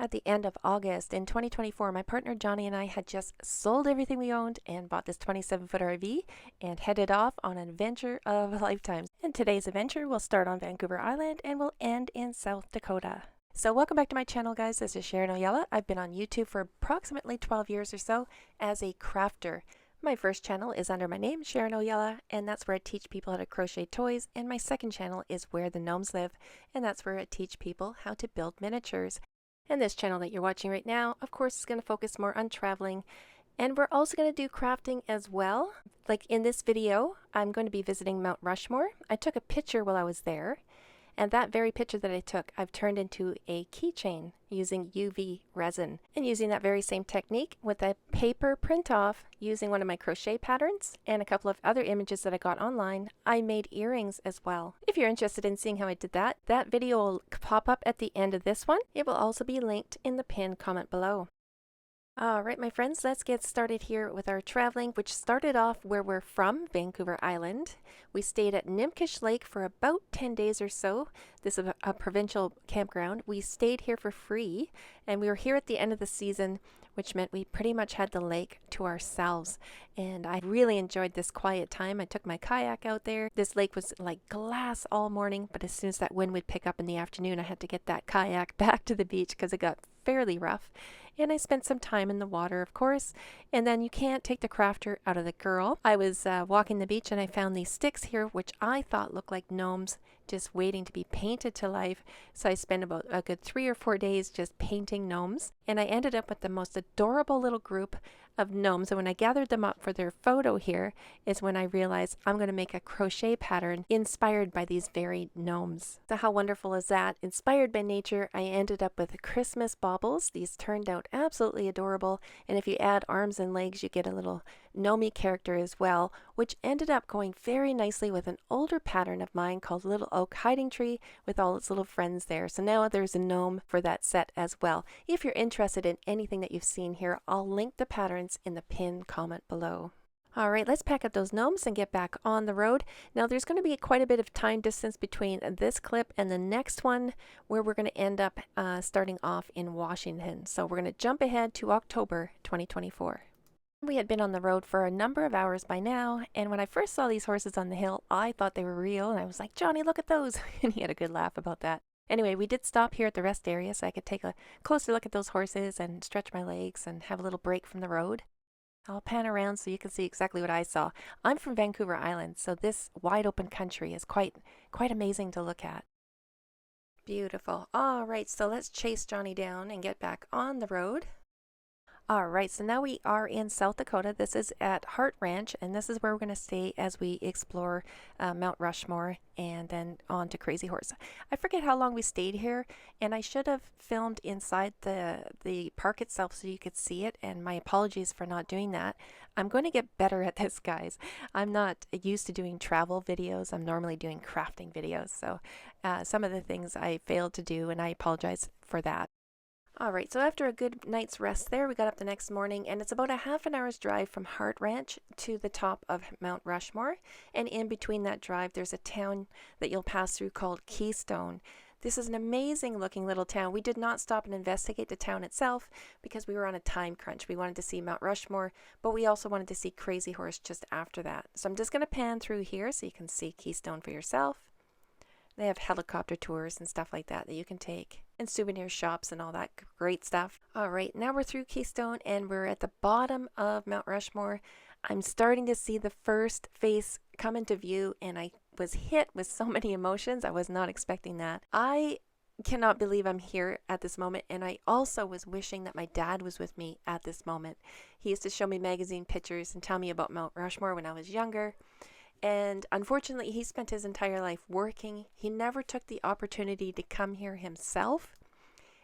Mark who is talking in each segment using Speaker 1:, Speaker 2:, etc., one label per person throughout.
Speaker 1: At the end of August in 2024, my partner Johnny and I had just sold everything we owned and bought this 27-foot RV and headed off on an adventure of a lifetime. And today's adventure will start on Vancouver Island and will end in South Dakota. So welcome back to my channel, guys. This is Sharon Oyella. I've been on YouTube for approximately 12 years or so as a crafter. My first channel is under my name, Sharon Oyella, and that's where I teach people how to crochet toys. And my second channel is Where the Gnomes Live, and that's where I teach people how to build miniatures. And this channel that you're watching right now, of course, is going to focus more on traveling. And we're also going to do crafting as well. Like in this video, I'm going to be visiting Mount Rushmore. I took a picture while I was there. And that very picture that I took, I've turned into a keychain using UV resin. And using that very same technique with a paper print off using one of my crochet patterns and a couple of other images that I got online, I made earrings as well. If you're interested in seeing how I did that, that video will pop up at the end of this one. It will also be linked in the pinned comment below. Alright, my friends, let's get started here with our traveling, which started off where we're from, Vancouver Island. We stayed at Nimkish Lake for about 10 days or so. This is a provincial campground. We stayed here for free, and we were here at the end of the season, which meant we pretty much had the lake to ourselves. And I really enjoyed this quiet time. I took my kayak out there. This lake was like glass all morning, but as soon as that wind would pick up in the afternoon, I had to get that kayak back to the beach because it got fairly rough. And I spent some time in the water, of course. And then you can't take the crafter out of the girl. I was walking the beach and I found these sticks here, which I thought looked like gnomes just waiting to be painted to life. So I spent about a good 3 or 4 days just painting gnomes. And I ended up with the most adorable little group of gnomes. And when I gathered them up for their photo here is when I realized I'm going to make a crochet pattern inspired by these very gnomes. So how wonderful is that? Inspired by nature, I ended up with Christmas baubles. These turned out absolutely adorable. And if you add arms and legs, you get a little gnome character as well, which ended up going very nicely with an older pattern of mine called Little Oak Hiding Tree with all its little friends there. So now there's a gnome for that set as well. If you're interested in anything that you've seen here, I'll link the patterns in the pinned comment below. Alright, let's pack up those gnomes and get back on the road. Now there's going to be quite a bit of time distance between this clip and the next one where we're going to end up starting off in Washington. So we're going to jump ahead to October 2024. We had been on the road for a number of hours by now, and when I first saw these horses on the hill, I thought they were real, and I was like, Johnny, look at those! And he had a good laugh about that. Anyway, we did stop here at the rest area so I could take a closer look at those horses and stretch my legs and have a little break from the road. I'll pan around so you can see exactly what I saw. I'm from Vancouver Island, so this wide open country is quite amazing to look at. Beautiful. All right, so let's chase Johnny down and get back on the road. Alright, so now we are in South Dakota. This is at Hart Ranch, and this is where we're going to stay as we explore Mount Rushmore and then on to Crazy Horse. I forget how long we stayed here, and I should have filmed inside the park itself so you could see it, and my apologies for not doing that. I'm going to get better at this, guys. I'm not used to doing travel videos. I'm normally doing crafting videos, so some of the things I failed to do, and I apologize for that. Alright, so after a good night's rest there, we got up the next morning, and it's about a half an hour's drive from Hart Ranch to the top of Mount Rushmore. And in between that drive, there's a town that you'll pass through called Keystone. This is an amazing looking little town. We did not stop and investigate the town itself because we were on a time crunch. We wanted to see Mount Rushmore, but we also wanted to see Crazy Horse just after that. So I'm just going to pan through here so you can see Keystone for yourself. They have helicopter tours and stuff like that you can take, and souvenir shops and all that great stuff. Alright, now we're through Keystone and we're at the bottom of Mount Rushmore. I'm starting to see the first face come into view, and I was hit with so many emotions. I was not expecting that. I cannot believe I'm here at this moment, and I also was wishing that my dad was with me at this moment. He used to show me magazine pictures and tell me about Mount Rushmore when I was younger. And unfortunately, he spent his entire life working. He never took the opportunity to come here himself.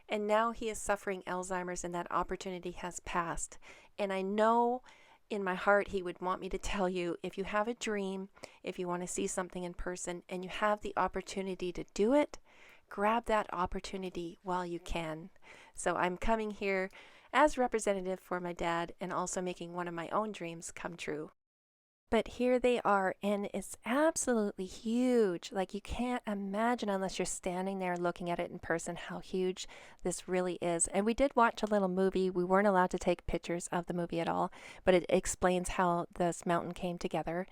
Speaker 1: And now he is suffering Alzheimer's, and that opportunity has passed. And I know in my heart he would want me to tell you, if you have a dream, if you want to see something in person, and you have the opportunity to do it, grab that opportunity while you can. So I'm coming here as representative for my dad and also making one of my own dreams come true. But here they are, and it's absolutely huge. Like, you can't imagine unless you're standing there looking at it in person how huge this really is. And we did watch a little movie. We weren't allowed to take pictures of the movie at all, but it explains how this mountain came together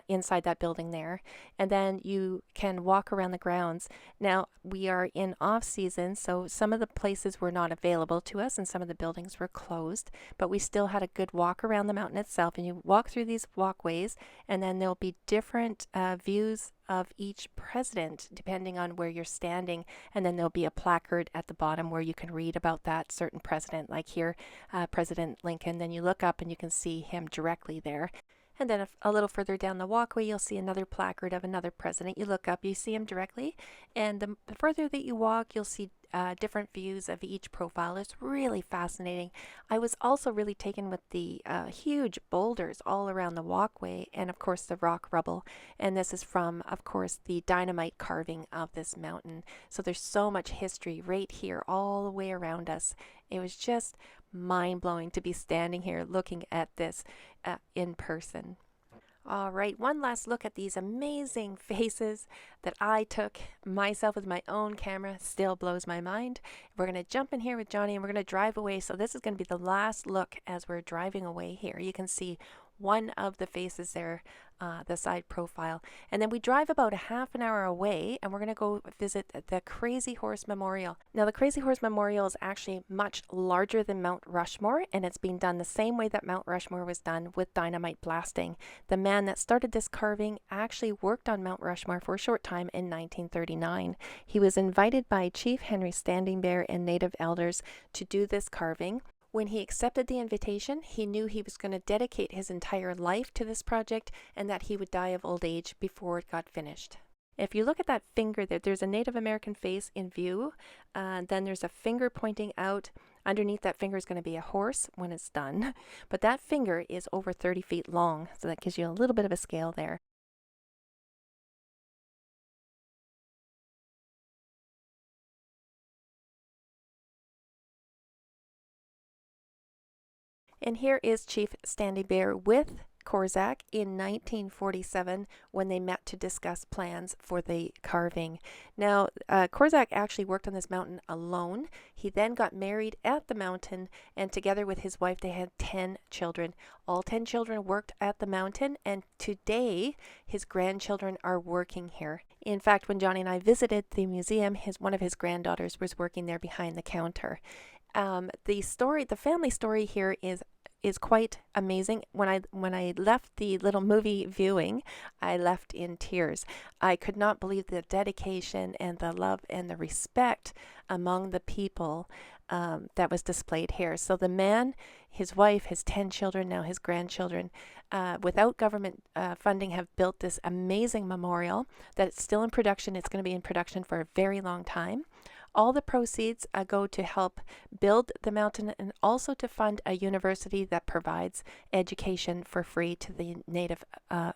Speaker 1: inside that building there. And then you can walk around the grounds. Now, we are in off season, so some of the places were not available to us and some of the buildings were closed, but we still had a good walk around the mountain itself. And you walk through these walkways, and then there'll be different views of each president depending on where you're standing, and then there'll be a placard at the bottom where you can read about that certain president, like here, President Lincoln. Then you look up and you can see him directly there. And then a little further down the walkway, you'll see another placard of another president. You look up, you see him directly. And the further that you walk, you'll see different views of each profile. It's really fascinating. I was also really taken with the huge boulders all around the walkway, and of course the rock rubble. And this is from, of course, the dynamite carving of this mountain. So there's so much history right here all the way around us. It was just mind-blowing to be standing here looking at this in person. All right, one last look at these amazing faces that I took myself with my own camera. Still blows my mind. We're going to jump in here with Johnny and we're going to drive away. So this is going to be the last look as we're driving away here. You can see one of the faces there, the side profile. And then we drive about a half an hour away and we're going to go visit the Crazy Horse Memorial. Now, the Crazy Horse Memorial is actually much larger than Mount Rushmore, and it's being done the same way that Mount Rushmore was done, with dynamite blasting. The man that started this carving actually worked on Mount Rushmore for a short time in 1939. He was invited by Chief Henry Standing Bear and native elders to do this carving. When he accepted the invitation, he knew he was going to dedicate his entire life to this project and that he would die of old age before it got finished. If you look at that finger there, there's a Native American face in view, then there's a finger pointing out. Underneath that finger is going to be a horse when it's done, but that finger is over 30 feet long, so that gives you a little bit of a scale there. And here is Chief Standing Bear with Korzak in 1947 when they met to discuss plans for the carving. Now, Korzak actually worked on this mountain alone. He then got married at the mountain, and together with his wife, they had 10 children. All 10 children worked at the mountain, and today his grandchildren are working here. In fact, when Johnny and I visited the museum, one of his granddaughters was working there behind the counter. The family story here is quite amazing. When I left the little movie viewing, I left in tears. I could not believe the dedication and the love and the respect among the people that was displayed here. So the man, his wife, his 10 children, now his grandchildren, without government funding, have built this amazing memorial that's still in production. It's going to be in production for a very long time. All the proceeds go to help build the mountain and also to fund a university that provides education for free to the Native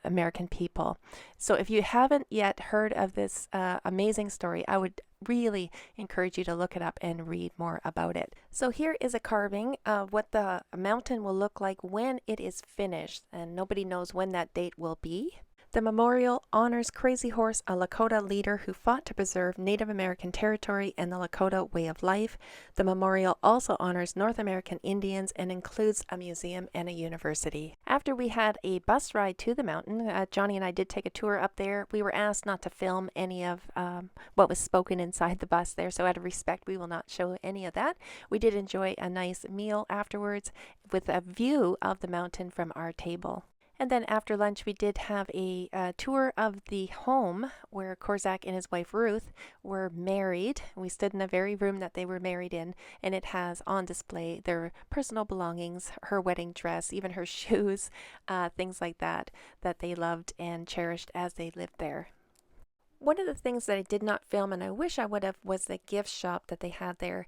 Speaker 1: American people. So if you haven't yet heard of this amazing story, I would really encourage you to look it up and read more about it. So here is a carving of what the mountain will look like when it is finished, and nobody knows when that date will be. The memorial honors Crazy Horse, a Lakota leader who fought to preserve Native American territory and the Lakota way of life. The memorial also honors North American Indians and includes a museum and a university. After we had a bus ride to the mountain, Johnny and I did take a tour up there. We were asked not to film any of what was spoken inside the bus there, so out of respect, we will not show any of that. We did enjoy a nice meal afterwards with a view of the mountain from our table. And then after lunch, we did have a tour of the home where Korzak and his wife Ruth were married. We stood in the very room that they were married in, and it has on display their personal belongings, her wedding dress, even her shoes, things like that they loved and cherished as they lived there. One of the things that I did not film, and I wish I would have, was the gift shop that they had there.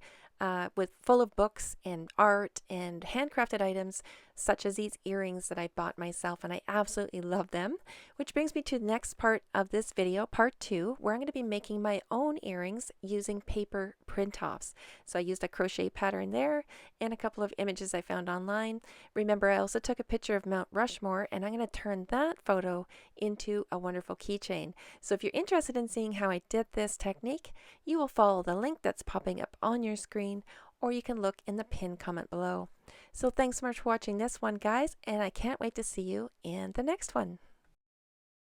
Speaker 1: with full of books and art and handcrafted items such as these earrings that I bought myself, and I absolutely love them. Which brings me to the next part of this video, part 2, where I'm going to be making my own earrings using paper print-offs. So I used a crochet pattern there and a couple of images I found online. Remember, I also took a picture of Mount Rushmore, and I'm going to turn that photo into a wonderful keychain. So if you're interested in seeing how I did this technique, you will follow the link that's popping up on your screen, or you can look in the pinned comment below. So thanks so much for watching this one, guys, and I can't wait to see you in the next one.